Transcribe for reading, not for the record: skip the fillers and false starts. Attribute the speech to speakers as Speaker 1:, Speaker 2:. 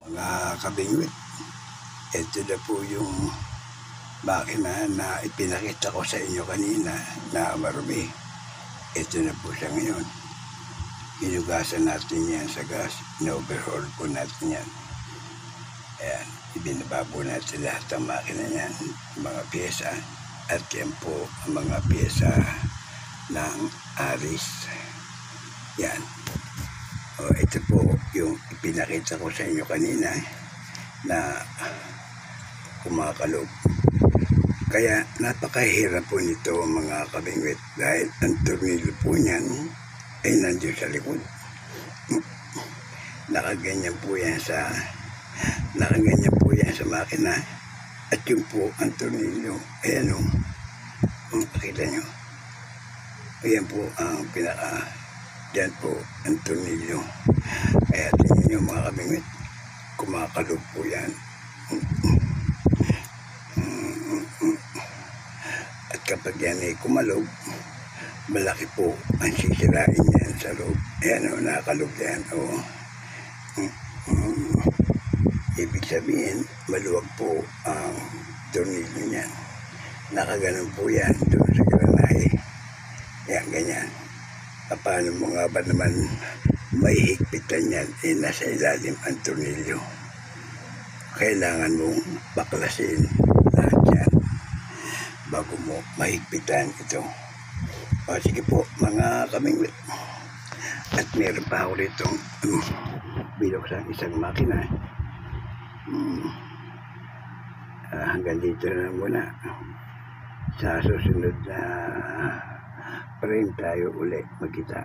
Speaker 1: Mga kabingwit, ito na po yung makina na ipinakita ko sa inyo kanina na marumi. Ito na po siya ngayon. Hinugasan natin yan sa gas. In-overhaul po natin yan. Ayan, ibinaba po natin lahat ng makina yan, mga pyesa. At yan po ang mga pyesa ng Aris. Yan. O, ito po yung ipinakita ko sa inyo kanina na kumakalog. Kaya napakahirap po nito mga kabingwit dahil ang tornilyo po niyan ay nandiyo sa likod. Nakaganyan po yan sa makina at yung po ang tornilyo. Ayan o, makita nyo. Ayan po ang dyan po ang tornilyo. Kaya tingnan nyo mga kabingwit, kumakalog po yan. At kapag yan ay kumalog, malaki po ang sisirain yan sa loob. Ayan o, nakakalog yan o. Ibig sabihin, maluwag po ang tornilyo niyan. Nakaganon po yan doon sa granahe. Yan, ganyan. Paano mo nga ba naman may higpitan yan? Nasa ilalim ang tornilyo. Kailangan mong baklasin lahat yan bago mo mahigpitan ito. O sige po mga kabingwit. At meron pa ako rito binuksan isang makina. Hanggang dito na muna. Sa susunod na frame tayo ulit magkita.